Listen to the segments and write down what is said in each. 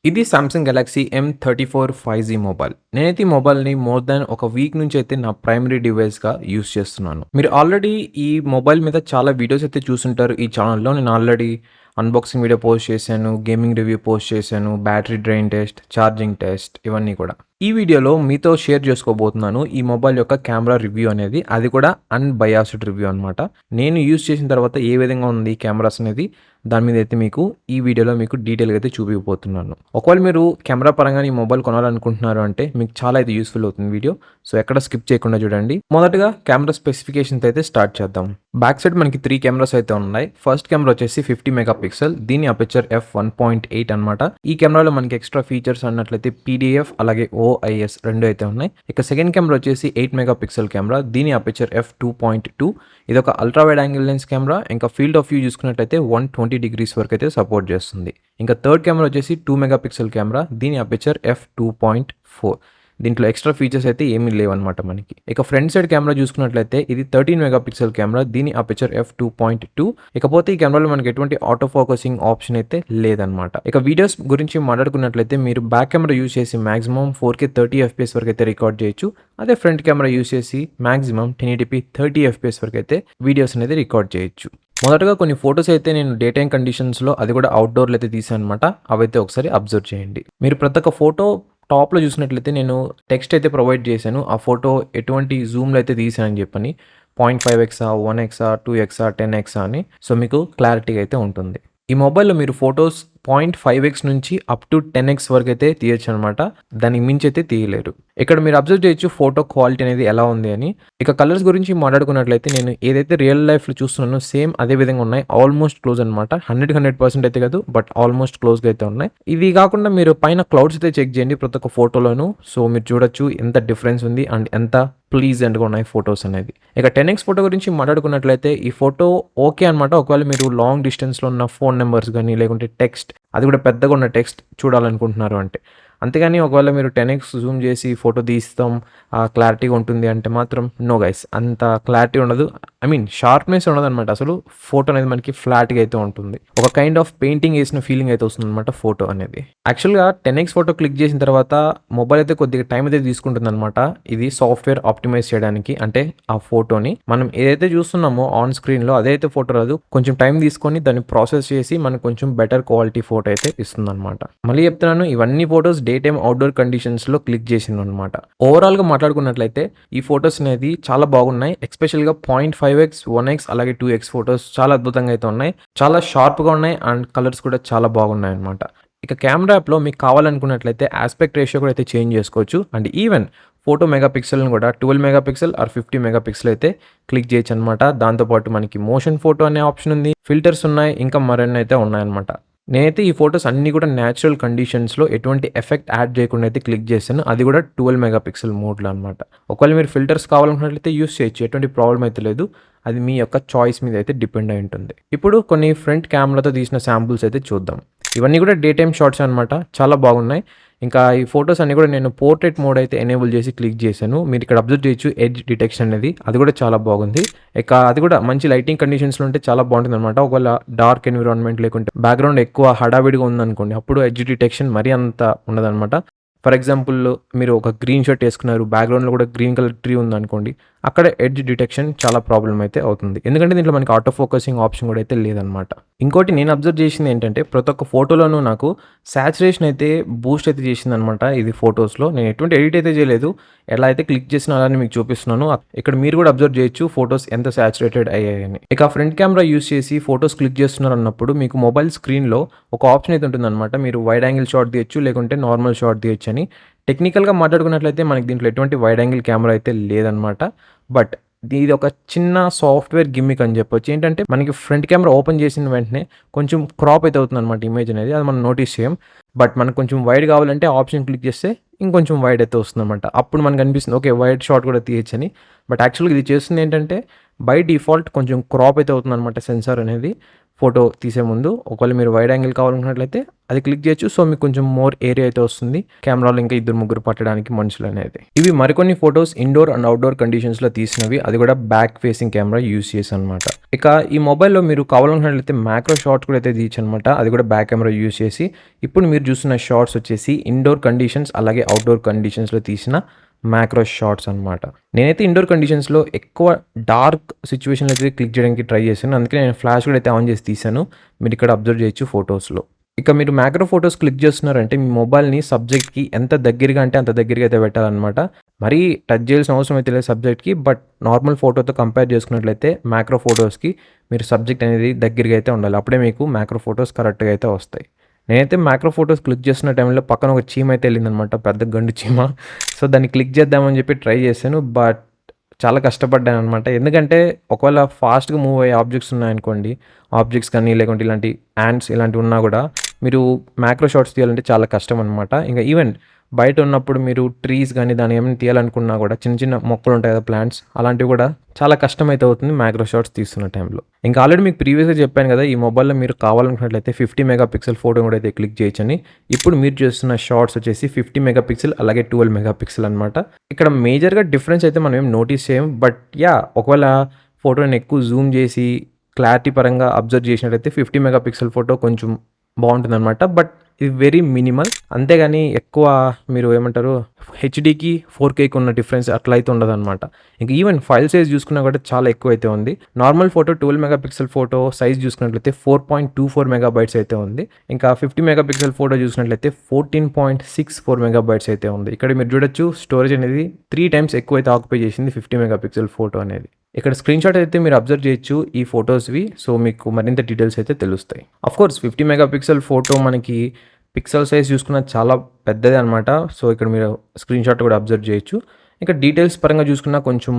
ఇది Samsung Galaxy M34 5G mobile. నేనైతే ఈ మొబైల్‌ని మోర్ దాన్ ఒక వీక్ నుంచి అయితే నా ప్రైమరీ డివైస్‌గా యూజ్ చేస్తున్నాను. మీరు ఆల్రెడీ ఈ మొబైల్ మీద చాలా వీడియోస్ అయితే చూసుంటారు ఈ ఛానెల్‌లో. నేను ఆల్రెడీ అన్బాక్సింగ్ వీడియో పోస్ట్ చేశాను, గేమింగ్ రివ్యూ పోస్ట్ చేశాను, battery drain test, charging test ఇవన్నీ కూడా. ఈ వీడియోలో మీతో షేర్ చేసుకోబోతున్నాను ఈ మొబైల్ యొక్క కెమెరా రివ్యూ అనేది. అది కూడా అన్‌బయాస్డ్ రివ్యూ అనమాట. నేను యూజ్ చేసిన తర్వాత ఏ విధంగా ఉంది కెమెరాస్ అనేది దాని మీద అయితే మీకు ఈ వీడియోలో మీకు డీటెయిల్‌గా అయితే చూపియబోతున్నాను. ఒకవేళ మీరు కెమెరా పరంగా ఈ మొబైల్ కొనాలనుకుంటున్నారు అంటే మీకు చాలా అయితే యూజ్‌ఫుల్ అవుతుంది వీడియో. సో ఎక్కడ స్కిప్ చేయకుండా చూడండి. మొదటగా కెమెరా స్పెసిఫికేషన్స్ అయితే స్టార్ట్ చేద్దాం. బ్యాక్ సైడ్ మనకి 3 కెమెరాస్ అయితే ఉన్నాయి. ఫస్ట్ కెమెరా వచ్చేసి 50 మెగా పిక్సెల్. దీని అపర్చర్ f1.8 అనమాట. ఈ కెమెరాలో మనకి ఎక్స్ట్రా ఫీచర్స్ అన్నట్లయితే పీడీఎఫ్ అలాగే ఓఐఎస్ రెండు అయితే ఉన్నాయి. ఇక సెకండ్ కెమెరా వచ్చేసి 8 మెగా పిక్సెల్ కెమెరా. దీని అపర్చర్ f2.2. ఇది ఒక ultra wide angle lens camera. ఇంకా ఫీల్డ్ ఆఫ్ వ్యూ చూసుకున్నట్లయితే 120 డిగ్రీస్ వరకు అయితే సపోర్ట్ చేస్తుంది. ఇంకా థర్డ్ కెమెరా వచ్చేసి 2 మెగా పిక్సెల్ కెమెరా. దీని అపర్చర్ f2.4. దీంట్లో ఎక్స్ట్రా ఫీచర్స్ అయితే ఏమీ లేవన్నమాట మనకి. ఇక ఫ్రంట్ సైడ్ కెమెరా చూసుకున్నట్లయితే ఇది 13 మెగా పిక్సెల్ కెమెరా. దీని అపర్చర్ f2.2. ఇకపోతే ఈ కెమెరాలో మనకి ఎటువంటి ఆటో ఫోకసింగ్ ఆప్షన్ అయితే లేదనమాట. ఇక వీడియోస్ గురించి మాట్లాడుకున్నట్లయితే మీరు బ్యాక్ కెమెరా యూజ్ చేసి మాక్సిమం 4K 30 FPS వరకు అయితే రికార్డ్ చేయొచ్చు. అదే ఫ్రంట్ కెమెరా యూజ్ చేసి మాక్సిమం 1080p 30 FPS వరకు అయితే వీడియోస్ అనేది రికార్డ్ చేయొచ్చు. మొదటగా కొన్ని ఫొటోస్ అయితే నేను డే టైమ్ కండిషన్స్‌లో అది కూడా అవుట్‌డోర్‌లో అయితే తీసాను అనమాట. అవైతే ఒకసారి అబ్జర్వ్ చేయండి. మీరు ప్రతి ఒక్క ఫోటో టాప్‌లో చూసినట్లయితే నేను టెక్స్ట్ అయితే ప్రొవైడ్ చేశాను. ఆ ఫోటో ఎటువంటి జూమ్‌లో అయితే తీశానని చెప్పని. 0.5x, 1x, 2x, 10x అని. సో మీకు క్లారిటీగా అయితే ఉంటుంది. ఈ మొబైల్‌లో మీరు ఫోటోస్ 0.5x నుంచి అప్ టు 10x వరకు అయితే తీయొచ్చు అనమాట. దానికి మించి అయితే తీయలేరు. ఇక్కడ మీరు అబ్జర్వ్ చేయొచ్చు ఫోటో క్వాలిటీ అనేది ఎలా ఉంది అని. ఇక కలర్స్ గురించి మాట్లాడుకున్నట్లయితే నేను ఏదైతే రియల్ లైఫ్‌లో చూస్తున్నానో సేమ్ అదే విధంగా ఉన్నాయి. ఆల్మోస్ట్ క్లోజ్ అనమాట. 100% అయితే కాదు. బట్ ఆల్మోస్ట్ క్లోజ్‌గా అయితే ఉన్నాయి. ఇది కాకుండా మీరు పైన క్లౌడ్స్ అయితే చెక్ చేయండి ప్రతి ఒక్క ఫోటోలోను. సో మీరు చూడొచ్చు ఎంత డిఫరెన్స్ ఉంది అండ్ ఎంత ప్లీజెంట్‌గా ఉన్నాయి ఫోటోస్ అనేది. ఇక 10x ఫోటో గురించి మాట్లాడుకున్నట్లయితే ఈ ఫోటో ఓకే అనమాట. ఒకవేళ మీరు లాంగ్ డిస్టెన్స్‌లో ఉన్న ఫోన్ నంబర్స్ గాని లేకుంటే టెక్స్ట్ అది కూడా పెద్దగా ఉన్న టెక్స్ట్ చూడాలనుకుంటున్నారు అంటే. అంతేగాని ఒకవేళ మీరు 10x జూమ్ చేసి ఫోటో తీస్తాం క్లారిటీగా ఉంటుంది అంటే మాత్రం నో గైస్. అంత క్లారిటీ ఉండదు. ఐ మీన్ షార్ప్‌నెస్ ఉండదనమాట. అసలు ఫోటో అనేది మనకి ఫ్లాట్‌గా అయితే ఉంటుంది. ఒక కైండ్ ఆఫ్ పెయింటింగ్ ఏసిన ఫీలింగ్ అయితే వస్తుందనమాట ఫోటో అనేది. యాక్చువల్‌గా 10x ఫోటో క్లిక్ చేసిన తర్వాత మొబైల్ అయితే కొద్దిగా టైం అయితే తీసుకుంటుందనమాట. ఇది సాఫ్ట్‌వేర్ ఆప్టిమైజ్ చేయడానికి. అంటే ఆ ఫోటోని మనం ఏదైతే చూస్తున్నామో ఆన్ స్క్రీన్‌లో అదైతే ఫోటో రాదు. కొంచెం టైం తీసుకొని దాన్ని ప్రాసెస్ చేసి మనకు కొంచెం బెటర్ క్వాలిటీ ఫోటో అయితే ఇస్తుందనమాట. మళ్ళీ చెప్తున్నాను ఇవన్నీ ఫోటోస్ డే టైమ్ అవుట్‌డోర్ కండిషన్స్‌లో క్లిక్ చేసిందనమాట. ఓవరాల్‌గా మాట్లాడుకున్నట్లయితే ఈ ఫోటోస్ అనేది చాలా బాగున్నాయి. ఎస్పెషల్‌గా 0.5x, 1x అలాగే 2x ఫోటోస్ చాలా అద్భుతంగా అయితే ఉన్నాయి. చాలా షార్ప్‌గా ఉన్నాయి అండ్ కలర్స్ కూడా చాలా బాగున్నాయన్నమాట. ఇక కెమెరా యాప్‌లో మీకు కావాలనుకున్నట్లయితే యాస్పెక్ట్ రేషియో కూడా అయితే చేంజ్ చేసుకోవచ్చు. అండ్ ఈవెన్ ఫోటో మెగా పిక్సెల్‌ని కూడా 12 mega pixel or 50 mega pixel అయితే క్లిక్ చేయొచ్చనమాట. దాంతో పాటు మనకి మోషన్ ఫోటో అనే ఆప్షన్ ఉంది. ఫిల్టర్స్ ఉన్నాయి. ఇంకా మరిన్ని అయితే ఉన్నాయన్నమాట. నేనైతే ఈ ఫోటోస్ అన్నీ కూడా న్యాచురల్ కండిషన్స్‌లో ఎటువంటి ఎఫెక్ట్ యాడ్ చేయకుండా అయితే క్లిక్ చేశాను. అది కూడా 12 మెగా పిక్సెల్ మోడ్‌లో అనమాట. ఒకవేళ మీరు ఫిల్టర్స్ కావాలనుకున్నట్లయితే యూజ్ చేయొచ్చు. ఎటువంటి ప్రాబ్లమ్ అయితే లేదు. అది మీ యొక్క చాయిస్ మీద అయితే డిపెండ్ అయి ఉంటుంది. ఇప్పుడు కొన్ని ఫ్రంట్ కెమెరాతో తీసిన శాంపుల్స్ అయితే చూద్దాం. ఇవన్నీ కూడా డే టైమ్ షాట్స్ అనమాట. చాలా బాగున్నాయి. ఇంకా ఈ ఫోటోస్ అన్నీ కూడా నేను పోర్ట్రేట్ మోడ్ అయితే ఎనేబుల్ చేసి క్లిక్ చేశాను. మీరు ఇక్కడ అబ్జర్వ్ చేయొచ్చు ఎడ్జ్ డిటెక్షన్ అనేది. అది కూడా చాలా బాగుంది. ఇక అది కూడా మంచి లైటింగ్ కండిషన్స్‌లో ఉంటే చాలా బాగుంటుందనమాట. ఒకవేళ డార్క్ ఎన్విరాన్మెంట్ లేకుంటే బ్యాక్‌గ్రౌండ్ ఎక్కువ హడావిడిగా ఉందనుకోండి. అప్పుడు ఎడ్జ్ డిటెక్షన్ మరీ అంత ఉండదనమాట. ఫర్ ఎగ్జాంపుల్ మీరు ఒక గ్రీన్ షర్ట్ ఏసుకున్నారు. బ్యాక్‌గ్రౌండ్‌లో కూడా గ్రీన్ కలర్ ట్రీ ఉందనుకోండి. అక్కడ ఎడ్జ్ డిటెక్షన్ చాలా ప్రాబ్లమ్ అయితే అవుతుంది. ఎందుకంటే దీంట్లో మనకి ఆటో ఫోకసింగ్ ఆప్షన్ కూడా అయితే లేదనమాట. ఇంకోటి నేను అబ్జర్వ్ చేసింది ఏంటంటే ప్రతి ఒక్క ఫోటోలోనూ నాకు సాచురేషన్ అయితే బూస్ట్ అయితే చేసిందనమాట ఇది ఫోటోస్‌లో. నేను ఎటువంటి ఎడిట్ అయితే చేయలేదు. ఎలా అయితే క్లిక్ చేసినా అలానే మీకు చూపిస్తున్నాను. ఇక్కడ మీరు కూడా అబ్జర్వ్ చేయొచ్చు ఫోటోస్ ఎంత సాచురేటెడ్ అయ్యాయని. ఇక ఫ్రంట్ కెమెరా యూజ్ చేసి ఫోటోస్ క్లిక్ చేస్తున్నారన్నప్పుడు మీకు మొబైల్ స్క్రీన్‌లో ఒక ఆప్షన్ అయితే ఉంటుందనమాట. మీరు వైడ్ యాంగిల్ షాట్ తీయొచ్చు లేకుంటే నార్మల్ షాట్ తీయొచ్చని. టెక్నికల్‌గా మాట్లాడుకున్నట్లయితే మనకి దీంట్లో ఎటువంటి వైడ్ యాంగిల్ కెమెరా అయితే లేదనమాట. బట్ ఇది ఒక చిన్న సాఫ్ట్‌వేర్ గిమ్మిక్ అని చెప్పొచ్చు. ఏంటంటే మనకి ఫ్రంట్ కెమెరా ఓపెన్ చేసిన వెంటనే కొంచెం క్రాప్ అయితే అవుతుందనమాట ఇమేజ్ అనేది. అది మనం నోటీస్ చేయం. బట్ మనకు కొంచెం వైడ్ కావాలంటే ఆప్షన్ క్లిక్ చేస్తే ఇంకొంచెం వైడ్ అయితే వస్తుందనమాట. అప్పుడు మనకు అనిపిస్తుంది ఓకే వైడ్ షాట్ కూడా తీయొచ్చని. బట్ యాక్చువల్‌గా ఇది చేస్తుంది ఏంటంటే బై డిఫాల్ట్ కొంచెం క్రాప్ అయితే అవుతుందనమాట సెన్సార్ అనేది. ఫోటో తీసే ముందు ఒకవేళ మీరు వైడ్ యాంగిల్ కావాలనుకున్నట్లయితే అది క్లిక్ చేయొచ్చు. సో మీకు కొంచెం మోర్ ఏరియా అయితే వస్తుంది కెమెరాలో ఇంకా 2-3 పట్టడానికి మనుషులు అనేది. ఇవి మరికొన్ని ఫొటోస్ ఇండోర్ అండ్ అవుట్డోర్ కండిషన్స్లో తీసినవి, అది కూడా బ్యాక్ ఫేసింగ్ కెమెరా యూస్ చేసి అనమాట. ఇక ఈ మొబైల్లో మీరు కావాలనుకున్నట్లయితే మ్యాక్రో షాట్స్ కూడా అయితే తీయచ్చు అనమాట, అది కూడా బ్యాక్ కెమెరా యూస్ చేసి. ఇప్పుడు మీరు చూస్తున్న షార్ట్స్ వచ్చేసి ఇండోర్ కండిషన్స్ అలాగే అవుట్డోర్ కండిషన్స్లో తీసిన మ్యాక్రో షాట్స్ అనమాట. నేనైతే ఇండోర్ కండిషన్స్లో ఎక్కువ డార్క్ సిచ్యువేషన్లో అయితే క్లిక్ చేయడానికి ట్రై చేశాను, అందుకే నేను ఫ్లాష్ కూడా అయితే ఆన్ చేసి తీశాను. మీరు ఇక్కడ అబ్జర్వ్ చేయొచ్చు ఫొటోస్లో. ఇక మీరు మ్యాక్రో ఫొటోస్ క్లిక్ చేస్తున్నారంటే మీ మొబైల్ని సబ్జెక్ట్కి ఎంత దగ్గరగా అంటే అంత దగ్గరగా అయితే పెట్టాలన్నమాట. మరీ టచ్ చేయాల్సిన అవసరం అయితే లేదు సబ్జెక్ట్కి, బట్ నార్మల్ ఫోటోతో కంపేర్ చేసుకున్నట్లయితే మ్యాక్రో ఫొటోస్కి మీరు సబ్జెక్ట్ అనేది దగ్గరగా అయితే ఉండాలి, అప్పుడే మీకు మ్యాక్రో ఫొటోస్ కరెక్ట్గా అయితే వస్తాయి. నేనైతే మ్యాక్రో ఫొటోస్ క్లిక్ చేస్తున్న టైంలో పక్కన ఒక చీమ అయితే వెళ్ళిందనమాట, పెద్ద గండు చీమ. సో దాన్ని క్లిక్ చేద్దామని చెప్పి ట్రై చేశాను, బట్ చాలా కష్టపడ్డాను అనమాట. ఎందుకంటే ఒకవేళ ఫాస్ట్గా మూవ్ అయ్యే ఆబ్జెక్ట్స్ ఉన్నాయనుకోండి, ఆబ్జెక్ట్స్ కానీ లేకుంటే ఇలాంటి యాండ్స్ ఇలాంటివి ఉన్నా కూడా మీరు మ్యాక్రో షాట్స్ తీయాలంటే చాలా కష్టం అనమాట. ఇంకా ఈవెన్ బయట ఉన్నప్పుడు మీరు ట్రీస్ కానీ దాన్ని ఏమైనా తీయాలనుకున్నా కూడా చిన్న చిన్న మొక్కలు ఉంటాయి కదా, ప్లాంట్స్, అలాంటివి కూడా చాలా కష్టమైతే అవుతుంది మ్యాక్రో షాట్స్ తీస్తున్న టైంలో. ఇంకా ఆల్రెడీ మీకు ప్రీవియస్గా చెప్పాను కదా, ఈ మొబైల్లో మీరు కావాలనుకున్నట్లయితే 50 మెగాపిక్సెల్ ఫోటో కూడా అయితే క్లిక్ చేయొచ్చని. ఇప్పుడు మీరు చేస్తున్న షార్ట్స్ వచ్చేసి 50 మెగాపిక్సెల్ అలాగే 12 మెగాపిక్సెల్ అనమాట. ఇక్కడ మేజర్గా డిఫరెన్స్ అయితే మనం ఏం నోటీస్ చేయం, బట్ ఒకవేళ ఫోటోని ఎక్కువ జూమ్ చేసి క్లారిటీ పరంగా అబ్జర్వ్ చేసినట్లయితే 50 మెగాపిక్సెల్ ఫోటో కొంచెం బాగుంటుందన్నమాట, బట్ ఇది వెరీ మినిమల్. అంతేగాని ఎక్కువ మీరు ఏమంటారు హెచ్డీకి 4Kకి ఉన్న డిఫరెన్స్ అట్లా అయితే ఉండదన్నమాట. ఇంకా ఈవెన్ ఫైల్ సైజ్ చూసుకున్నా కూడా చాలా ఎక్కువ అయితే ఉంది. Normal photo 12 megapixel photo size చూసుకున్నట్లయితే 4.24 మెగాబైట్స్ అయితే ఉంది. ఇంకా 50 మెగాపిక్సెల్ ఫోటో చూసినట్లయితే 14.64 మెగాబైట్స్ అయితే ఉంది. ఇక్కడ మీరు చూడొచ్చు స్టోరేజ్ అనేది 3 టైమ్స్ ఎక్కువ అయితే ఆక్యుపై చేసింది 50 మెగాపిక్సెల్ ఫోటో అనేది. ఇక్కడ స్క్రీన్ షాట్ అయితే మీరు అబ్జర్వ్ చేయొచ్చు ఈ ఫొటోస్వి, సో మీకు మరింత డీటెయిల్స్ అయితే తెలుస్తాయి. అఫ్కోర్స్ 50 మెగాపిక్సెల్ ఫోటో మనకి పిక్సెల్ సైజ్ చూసుకున్న చాలా పెద్దది అనమాట. సో ఇక్కడ మీరు స్క్రీన్ షాట్ కూడా అబ్జర్వ్ చేయొచ్చు. ఇంకా డీటెయిల్స్ పరంగా చూసుకున్నా కొంచెం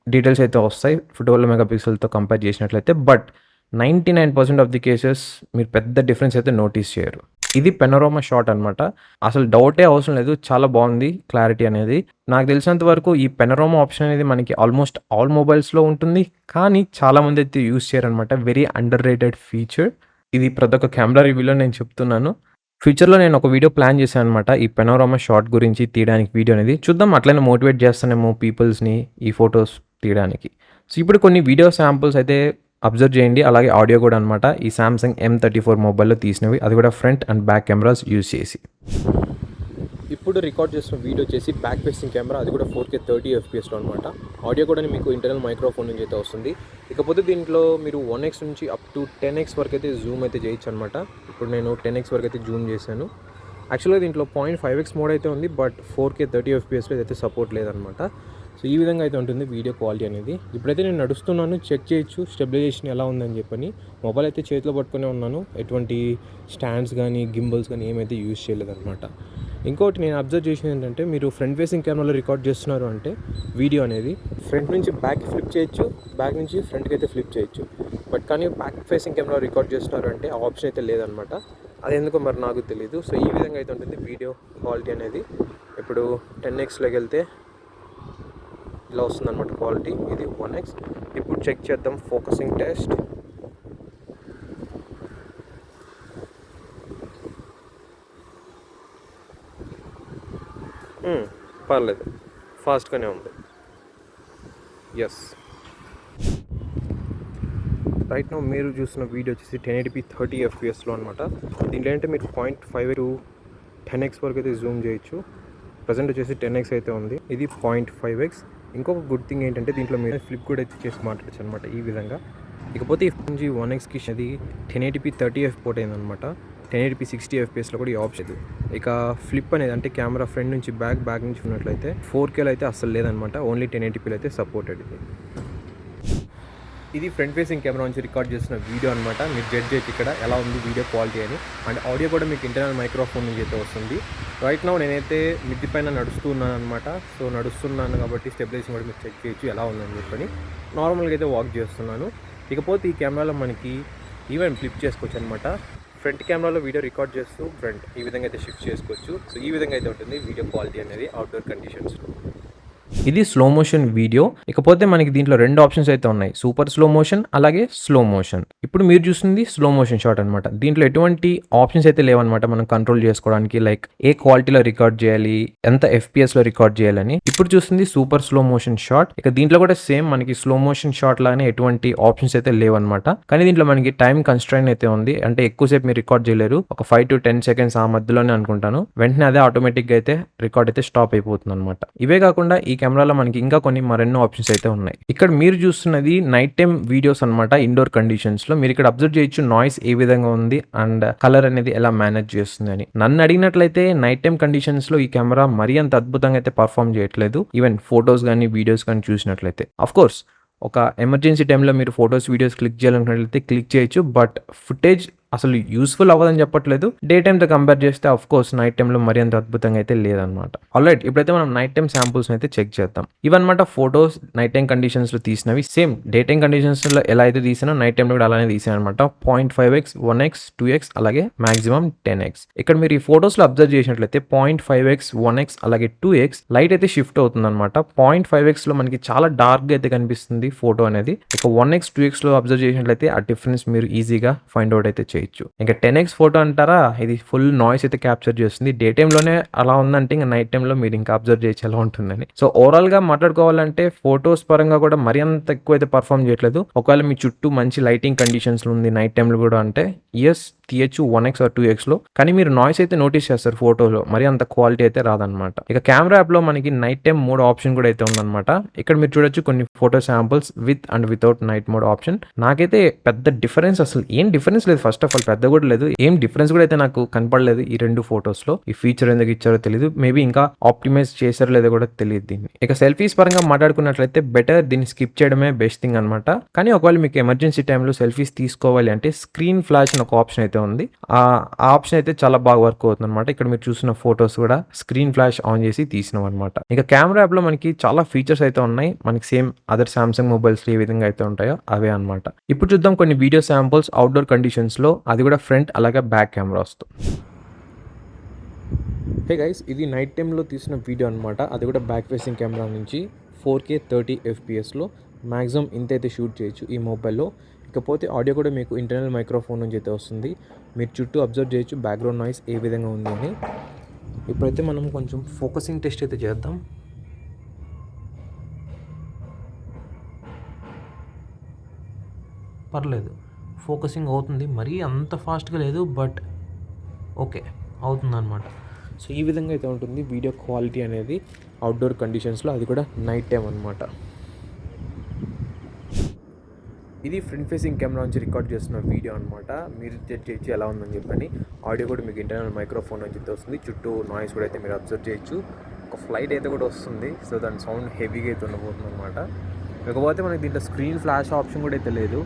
డీటెయిల్స్ అయితే వస్తాయి 12 మెగాపిక్సెల్తో కంపేర్ చేసినట్లయితే, బట్ 99% ఆఫ్ ది కేసెస్ మీరు పెద్ద డిఫరెన్స్ అయితే నోటీస్ చేయరు. ఇది పెనోరామా షాట్ అనమాట, అసలు డౌటే అవసరం లేదు, చాలా బాగుంది క్లారిటీ అనేది. నాకు తెలిసినంత వరకు ఈ పెనోరామా ఆప్షన్ అనేది మనకి ఆల్మోస్ట్ ఆల్ మొబైల్స్లో ఉంటుంది, కానీ చాలామంది అయితే యూస్ చేయరనమాట. వెరీ అండర్ రేటెడ్ ఫీచర్ ఇది. ప్రతి ఒక్క కెమెరా రివ్యూలో నేను చెప్తున్నాను. ఫ్యూచర్లో నేను ఒక వీడియో ప్లాన్ చేశాను అనమాట ఈ పెనోరామా షాట్ గురించి తీయడానికి వీడియో అనేది. చూద్దాం, అట్లనే మోటివేట్ చేస్తానేమో పీపుల్స్ని ఈ ఫొటోస్ తీయడానికి. సో ఇప్పుడు కొన్ని వీడియో శాంపుల్స్ అయితే అబ్జర్వ్ చేయండి, అలాగే ఆడియో కూడా అనమాట. ఈ సామ్సంగ్ M34 మొబైల్లో తీసినవి, అది కూడా front and back cameras use చేసి. ఇప్పుడు రికార్డ్ చేసిన వీడియో వచ్చేసి బ్యాక్ ఫేసింగ్ కెమెరా, అది కూడా 4K 30 FPSలో అనమాట. ఆడియో కూడా మీకు ఇంటర్నల్ మైక్రోఫోన్ నుంచి అయితే వస్తుంది. ఇకపోతే దీంట్లో మీరు 1x నుంచి అప్ టు 10x వరకు అయితే జూమ్ అయితే చేయొచ్చు అనమాట. ఇప్పుడు నేను 10x వరకు అయితే జూమ్ చేశాను. యాక్చువల్గా దీంట్లో 0.5x మోడ్ అయితే ఉంది, బట్ 4K 30 FPSలో అయితే సపోర్ట్ లేదనమాట. సో ఈ విధంగా అయితే ఉంటుంది వీడియో క్వాలిటీ అనేది. ఇప్పుడైతే నేను నడుస్తున్నాను, చెక్ చేయొచ్చు స్టెబిలైజేషన్ ఎలా ఉందని చెప్పని. మొబైల్ అయితే చేతిలో పట్టుకునే ఉన్నాను, ఎటువంటి స్టాండ్స్ కానీ గింబల్స్ కానీ ఏమైతే యూజ్ చేయలేదన్నమాట. ఇంకోటి నేను అబ్జర్వ్ చేసింది ఏంటంటే, మీరు ఫ్రంట్ ఫేసింగ్ కెమెరాలో రికార్డ్ చేస్తున్నారు అంటే వీడియో అనేది ఫ్రంట్ నుంచి బ్యాక్కి ఫ్లిప్ చేయొచ్చు, బ్యాక్ నుంచి ఫ్రంట్కి అయితే ఫ్లిప్ చేయొచ్చు. బట్ కానీ బ్యాక్ ఫేసింగ్ కెమెరా రికార్డ్ చేస్తున్నారు అంటే ఆ ఆప్షన్ అయితే లేదనమాట. అది ఎందుకో మరి నాకు తెలియదు. సో ఈ విధంగా అయితే ఉంటుంది వీడియో క్వాలిటీ అనేది. ఇప్పుడు 10xలోకి వెళ్తే ఇలా వస్తుంది అనమాట క్వాలిటీ. ఇది 1x. ఇప్పుడు చెక్ చేద్దాం ఫోకసింగ్ టెస్ట్. పర్లేదు, ఫాస్ట్గానే ఉంది. ఎస్, రైట్ నౌ మీరు చూసిన వీడియో వచ్చేసి 1080p 30 FPSలో అనమాట. దీంట్లో ఏంటంటే మీరు 0.5 to 10x వరకు అయితే జూమ్ చేయొచ్చు. ప్రజెంట్ వచ్చేసి 10x అయితే ఉంది, ఇది 0.5x. ఇంకొక గుడ్ థింగ్ ఏంటంటే దీంట్లో మీరు ఫ్లిప్ కూడా అయితే చేసి మాట్లాడచ్చు అనమాట ఈ విధంగా. ఇకపోతే నుంచి 1xకి అది 1080p 30 పోర్ట్ అయిందనమాట. 1080p 60 FPSలో కూడా ఈ ఆప్షన్. ఇక ఫ్లిప్ అనేది అంటే కెమెరా ఫ్రంట్ నుంచి బ్యాక్ నుంచి ఉన్నట్లయితే 4Kలో అయితే అస్సలు లేదనమాట, ఓన్లీ 1080pలో అయితే సపోర్టెడ్. ఇది ఫ్రంట్ ఫేసింగ్ కెమెరా నుంచి రికార్డ్ చేసిన వీడియో అనమాట. మీరు జడ్జ్ చేయొచ్చు ఇక్కడ ఎలా ఉంది వీడియో క్వాలిటీ అని. అండ్ ఆడియో కూడా మీకు ఇంటర్నల్ మైక్రోఫోన్ నుంచి అయితే వస్తుంది. రైట్ నౌ నేనైతే మిద్ది పైన నడుస్తున్నాను అనమాట. సో నడుస్తున్నాను కాబట్టి స్టెబిలైజేషన్ కూడా మీరు చెక్ చేయొచ్చు ఎలా ఉందని చెప్పని. నార్మల్గా అయితే వాక్ చేస్తున్నాను. ఇకపోతే ఈ కెమెరాలో మనకి ఈవెన్ ఫ్లిప్ చేసుకోవచ్చు అనమాట. ఫ్రంట్ కెమెరాలో వీడియో రికార్డ్ చేస్తూ ఫ్రంట్ ఈ విధంగా అయితే షిఫ్ట్ చేసుకోవచ్చు. సో ఈ విధంగా అయితే ఉంటుంది వీడియో క్వాలిటీ అనేది అవుట్డోర్ కండిషన్స్లో. ఇది స్లో మోషన్ వీడియో. ఇకపోతే మనకి దీంట్లో 2 ఆప్షన్స్ అయితే ఉన్నాయి. సూపర్ స్లో మోషన్ అలాగే స్లో మోషన్. ఇప్పుడు మీరు చూస్తుంది స్లో మోషన్ షాట్ అనమాట. దీంట్లో ఎటువంటి ఆప్షన్స్ అయితే లేవన్నమాట మనం కంట్రోల్ చేసుకోవడానికి. లైక్ ఏ క్వాలిటీలో రికార్డ్ చేయాలి, ఎంత ఎఫ్‌పిఎస్‌లో రికార్డ్ చేయాలని. ఇప్పుడు చూస్తుంది సూపర్ స్లో మోషన్ షాట్. ఇక దీంట్లో కూడా సేమ్ మనకి స్లో మోషన్ షాట్ లాగానే ఎటువంటి ఆప్షన్స్ అయితే లేవన్నమాట. కానీ దీంట్లో మనకి టైం కన్‌స్ట్రైన్ అయితే ఉంది. అంటే ఎక్కువసేపు మీరు రికార్డ్ చేయలేరు. ఒక 5-10 సెకండ్స్ ఆ మధ్యలోనే అనుకుంటాను. వెంటనే అదే ఆటోమేటిక్‌గా అయితే రికార్డ్ అయితే స్టాప్ అయిపోతుందన్నమాట. ఇవే కాకుండా ఈ కెమెరాలో మనకి ఇంకా కొన్ని మరెన్నో ఆప్షన్స్ అయితే ఉన్నాయి. ఇక్కడ మీరు చూస్తున్నది నైట్ టైమ్ వీడియోస్ అన్నమాట. ఇండోర్ కండిషన్స్ లో మీరు ఇక్కడ అబ్జర్వ్ చేయొచ్చు నాయిస్ ఏ విధంగా ఉంది అండ్ కలర్ అనేది ఎలా మేనేజ్ చేస్తుంది అని. నన్ను అడిగినట్లయితే నైట్ టైమ్ కండిషన్స్ లో ఈ కెమెరా మరీ అంత అద్భుతంగా అయితే పర్ఫామ్ చేయట్లేదు. ఈవెన్ ఫొటోస్ కానీ వీడియోస్ కానీ చూసినట్లయితే ఆఫ్ కోర్స్ ఒక ఎమర్జెన్సీ టైంలో మీరు ఫోటోస్ వీడియోస్ క్లిక్ చేయాలనుకున్నట్లయితే క్లిక్ చేయొచ్చు. బట్ ఫుటేజ్ అసలు యూస్ఫుల్ అవ్వదని చెప్పట్లేదు. డే టైమ్తో కంపేర్ చేస్తే ఆఫ్ కోర్స్ నైట్ టైంలో మరీ అంత అద్భుతంగా అయితే లేదనమాట. ఆల్రైట్, ఇప్పుడైతే మనం నైట్ టైం శాంపుల్స్ అయితే చెక్ చేద్దాం. ఇవన్నమాట ఫోటోస్ నైట్ టైం కండిషన్స్ లో తీసినవి. సేమ్ డే టైం కండిషన్స్ లో ఎలా అయితే తీసినా నైట్ టైంలో కూడా అలానే తీసాను అనమాట. 0.5x 1x 2x అలాగే మాక్సిమం 10x. ఇక్కడ మీరు ఈ ఫోటోస్ లో అబ్జర్వ్ చేసినట్లయితే 0.5x 1x అలాగే 2x లైట్ అయితే షిఫ్ట్ అవుతుంది అనమాట. 0.5x లో మనకి చాలా డార్క్ గా అయితే కనిపిస్తుంది ఫోటో అనేది. ఇక 1x 2x లో అబ్జర్వ్ చేసినట్లయితే ఆ డిఫరెన్స్ మీరు ఈజీగా ఫైండ్ అవుట్ అయితే చేయొచ్చు. ఇంకా 10x ఫోటో అంటారా, ఇది ఫుల్ నాయిస్ అయితే క్యాప్చర్ చేస్తుంది. డే టైంలోనే అలా ఉందంటే ఇంకా నైట్ టైంలో మీరు ఇంకా అబ్జర్వ్ చేయొచ్చు ఎలా ఉంటుందని. సో ఓవరాల్ గా మాట్లాడుకోవాలంటే ఫోటోస్ పరంగా కూడా మరీ అంత ఎక్కువ అయితే పర్ఫామ్ చేయట్లేదు. ఒకవేళ మీ చుట్టూ మంచి లైటింగ్ కండిషన్స్ ఉంది నైట్ టైంలో కూడా అంటే ఎస్ తీయచ్చు 1x or 2x లో. కానీ మీరు నాయిస్ అయితే నోటీస్ చేస్తారు ఫోటోలో, మరి అంత క్వాలిటీ అయితే రాదనమాట. ఇక కెమెరా యాప్ లో మనకి నైట్ టైం మోడ్ ఆప్షన్ కూడా అయితే ఉందన్నమాట. ఇక్కడ మీరు చూడొచ్చు కొన్ని photo samples with and without night mode option. నాకైతే పెద్ద డిఫరెన్స్ అసలు ఏం డిఫరెన్స్ లేదు. ఫస్ట్ ఆఫ్ ఆల్ పెద్ద కూడా లేదు, ఏం డిఫరెన్స్ కూడా అయితే నాకు కనపడలేదు ఈ రెండు ఫోటోస్ లో. ఈ ఫీచర్ ఎందుకు ఇచ్చారో తెలియదు. మేబీ ఇంకా ఆప్టిమైజ్ చేశారో లేదో కూడా తెలియదు దీన్ని. ఇక సెల్ఫీస్ పరంగా మాట్లాడుకున్నట్లయితే బెటర్ దీన్ని స్కిప్ చేయడమే బెస్ట్ థింగ్ అనమాట. కానీ ఒకవేళ మీకు ఎమర్జెన్సీ టైంలో సెల్ఫీస్ తీసుకోవాలి అంటే స్క్రీన్ ఫ్లాష్ అని ఒక ఆప్షన్ అయితే ఉంది. ఆ ఆప్షన్ అయితే చాలా బాగా వర్క్ అవుతుంది అనమాట. ఇక్కడ మీరు చూసిన ఫొటోస్ కూడా స్క్రీన్ ఫ్లాష్ ఆన్ చేసి తీసినాం అనమాట. ఇక కెమెరా యాప్ లో మనకి చాలా ఫీచర్స్ అయితే ఉన్నాయి. మనకి సేమ్ అదర్ సామ్సంగ్ మొబైల్స్ ఏ విధంగా అయితే ఉంటాయో అవే అనమాట. ఇప్పుడు చూద్దాం కొన్ని వీడియో శాంపుల్స్ అవుట్డోర్ కండిషన్స్ లో, అది కూడా ఫ్రంట్ అలాగే బ్యాక్ కెమెరాస్తో. హే గైస్, ఇది నైట్ టైంలో తీసిన వీడియో అనమాట. అది కూడా బ్యాక్ ఫేసింగ్ కెమెరా నుంచి 4K 30 fps మ్యాక్సిమం ఇంతైతే షూట్ చేయొచ్చు ఈ మొబైల్లో. ఇకపోతే ఆడియో కూడా మీకు ఇంటర్నల్ మైక్రోఫోన్ నుంచి అయితే వస్తుంది. మీరు చుట్టూ అబ్జర్వ్ చేయొచ్చు బ్యాక్గ్రౌండ్ నాయిస్ ఏ విధంగా ఉంది అని. ఇప్పుడైతే మనం కొంచెం ఫోకసింగ్ టెస్ట్ అయితే చేద్దాం. పర్లేదు, ఫోకసింగ్ అవుతుంది. మరీ అంత ఫాస్ట్గా లేదు, బట్ ఓకే అవుతుందన్నమాట. సో ఈ విధంగా అయితే ఉంటుంది వీడియో క్వాలిటీ అనేది అవుట్డోర్ కండిషన్స్లో, అది కూడా నైట్ టైం అనమాట. ఇది ఫ్రంట్ ఫేసింగ్ కెమెరా నుంచి రికార్డ్ చేస్తున్న వీడియో అనమాట. మీరు జడ్జ్ చేయొచ్చు ఎలా ఉందని చెప్పని. ఆడియో కూడా మీకు ఇంటర్నల్ మైక్రోఫోన్ నుంచి వస్తుంది. చుట్టూ నాయిస్ కూడా అయితే మీరు అబ్జర్వ్ చేయొచ్చు. ఒక ఫ్లైట్ అయితే కూడా వస్తుంది. సో దాని సౌండ్ హెవీగా అయితే ఉండబోతుంది అనమాట. ఇకపోతే మనకి దీంట్లో స్క్రీన్ ఫ్లాష్ ఆప్షన్ కూడా అయితే లేదు.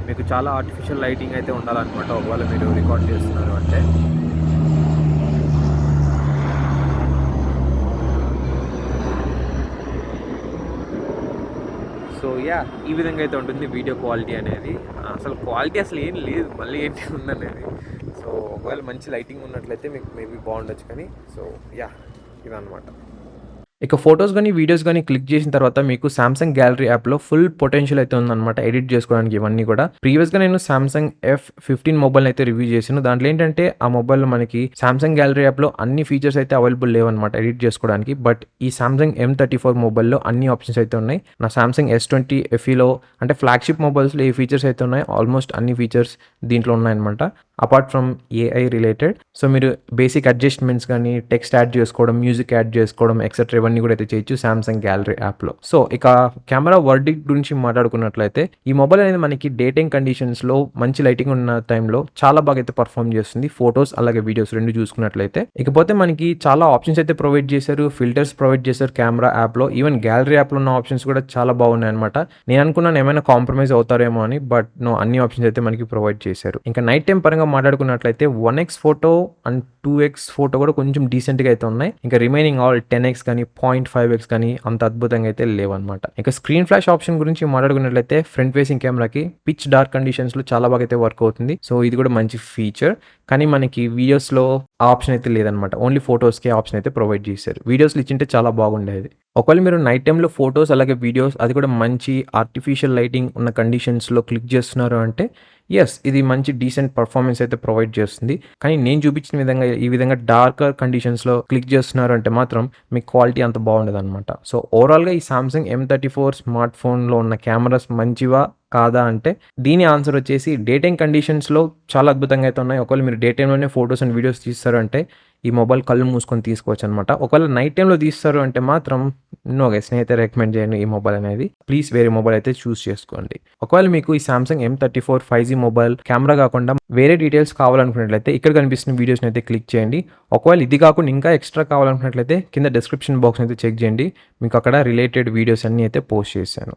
మీకు చాలా ఆర్టిఫిషియల్ లైటింగ్ అయితే ఉండాలన్నమాట ఒకవేళ మీరు రికార్డ్ చేస్తున్నారు అంటే. సో యా, ఈ విధంగా అయితే ఉంటుంది వీడియో క్వాలిటీ అనేది. అసలు క్వాలిటీ అసలు ఏం లేదు, మళ్ళీ ఏంటి ఉందనేది. సో ఒకవేళ మంచి లైటింగ్ ఉన్నట్లయితే మీకు మేబీ బాగుండొచ్చు. కానీ సో యా, ఇదన్నమాట. ఇక ఫొటోస్ కానీ వీడియోస్ కానీ క్లిక్ చేసిన తర్వాత మీకు సామ్సంగ్ గ్యాలరీ యాప్లో ఫుల్ పొటెన్షియల్ అయితే ఉందన్నమాట ఎడిట్ చేసుకోవడానికి. ఇవన్నీ కూడా ప్రీవియస్గా నేను సామ్సంగ్ F15 మొబైల్ అయితే రివ్యూ చేసాను. దాంట్లో ఏంటంటే ఆ మొబైల్లో మనకి సామ్సంగ్ గ్యాలరీ యాప్లో అన్ని ఫీచర్స్ అయితే అవైలబుల్ లేవన్నమాట ఎడిట్ చేసుకోవడానికి. బట్ ఈ సామ్సంగ్ M34 మొబైల్లో అన్ని ఆప్షన్స్ అయితే ఉన్నాయి. నా సామ్సంగ్ S20 FEలో అంటే ఫ్లాగ్షిప్ మొబైల్స్లో ఏ ఫీచర్స్ అయితే ఉన్నాయి ఆల్మోస్ట్ అన్ని ఫీచర్స్ దీంట్లో ఉన్నాయన్నమాట, apart from AI related. So మీరు బేసిక్ అడ్జస్ట్మెంట్స్ కానీ టెక్స్ట్ యాడ్ చేసుకోవడం, మ్యూజిక్ యాడ్ చేసుకోవడం ఎక్సెట్రా ఇవన్నీ కూడా అయితే చేయొచ్చు సామ్సంగ్ గ్యాలరీ యాప్లో. సో ఇక కెమెరా వర్డిక్ట్ గురించి మాట్లాడుకున్నట్లయితే ఈ మొబైల్ అనేది మనకి డే టైమ్ కండిషన్స్లో మంచి లైటింగ్ ఉన్న టైంలో చాలా బాగా అయితే పర్ఫామ్ చేస్తుంది. ఫొటోస్ అలాగే వీడియోస్ రెండు చూసుకున్నట్లయితే. ఇకపోతే మనకి చాలా ఆప్షన్స్ అయితే ప్రొవైడ్ చేశారు, ఫిల్టర్స్ ప్రొవైడ్ చేశారు కెమెరా యాప్లో. ఈవెన్ గ్యాలరీ యాప్లో ఉన్న ఆప్షన్స్ కూడా చాలా బాగున్నాయి అనమాట. నేను అనుకున్నాను ఏమైనా కాంప్రమైజ్ అవుతారేమో అని, బట్ నో, అన్ని ఆప్షన్స్ అయితే మనకి ప్రొవైడ్ చేశారు. ఇంకా నైట్ టైం పరంగా మాట్లాడుకున్నట్లయితే 1x photo and 2x photo కూడా కొంచెం డీసెంట్‌గా అయితే ఉన్నాయి. ఇంకా రిమైనింగ్ ఆల్ 10x కానీ, 0.5x కానీ అంత అద్భుతంగా అయితే లేవన్నమాట. ఇక స్క్రీన్ ఫ్లాష్ ఆప్షన్ గురించి మాట్లాడుకున్నట్లయితే ఫ్రంట్ ఫేసింగ్ కెమెరాకి పిచ్ డార్క్ కండిషన్స్‌లో చాలా బాగా అయితే వర్క్ అవుతుంది. సో ఇది కూడా మంచి ఫీచర్. కానీ మనకి వీడియోస్‌లో ఆ ఆప్షన్ అయితే లేదనమాట. ఓన్లీ ఫోటోస్‌కే ఆప్షన్ అయితే ప్రొవైడ్ చేశారు. వీడియోస్‌లో ఇచ్చింటే చాలా బాగుండేది. ఒకవేళ మీరు నైట్ టైమ్‌లో ఫోటోస్ అలాగే వీడియోస్ అది కూడా మంచి ఆర్టిఫిషియల్ లైటింగ్ ఉన్న కండిషన్స్‌లో క్లిక్ చేస్తున్నారు అంటే యెస్, ఇది మంచి డీసెంట్ పర్ఫార్మెన్స్ అయితే ప్రొవైడ్ చేస్తుంది. కానీ నేను చూపించిన విధంగా ఈ విధంగా డార్కర్ కండిషన్స్‌లో క్లిక్ చేస్తున్నారు అంటే మాత్రం మీకు క్వాలిటీ అంత బాగుండదనమాట. సో ఓవరాల్‌గా ఈ సామ్సంగ్ M34 స్మార్ట్ ఫోన్‌లో ఉన్న కెమెరాస్ మంచివా? కాదా? అంటే దీని ఆన్సర్ వచ్చేసి డే టైమ్ కండిషన్స్‌లో చాలా అద్భుతంగా అయితే ఉన్నాయి. ఒకవేళ మీరు డే టైమ్‌లోనే ఫోటోస్ అండ్ వీడియోస్ తీస్తారు అంటే ఈ మొబైల్ కళ్ళు మూసుకొని తీసుకోవచ్చనమాట. ఒకవేళ నైట్ టైమ్‌లో తీస్తారు అంటే మాత్రం నో గైస్, నేనైతే రికమెండ్ చేయను ఈ మొబైల్ అనేది. ప్లీజ్ వేరే మొబైల్ అయితే చూస్ చేసుకోండి. ఒకవేళ మీకు ఈ Samsung M34 5G mobile camera కాకుండా వేరే డీటెయిల్స్ కావాలనుకున్నట్లయితే ఇక్కడ కనిపిస్తున్న వీడియోస్‌ని అయితే క్లిక్ చేయండి. ఒకవేళ ఇది కాకుండా ఇంకా ఎక్స్ట్రా కావాలనుకున్నట్లయితే కింద డిస్క్రిప్షన్ బాక్స్‌ని అయితే చెక్ చేయండి. మీకు అక్కడ రిలేటెడ్ వీడియోస్ అన్నీ అయితే పోస్ట్ చేశాను.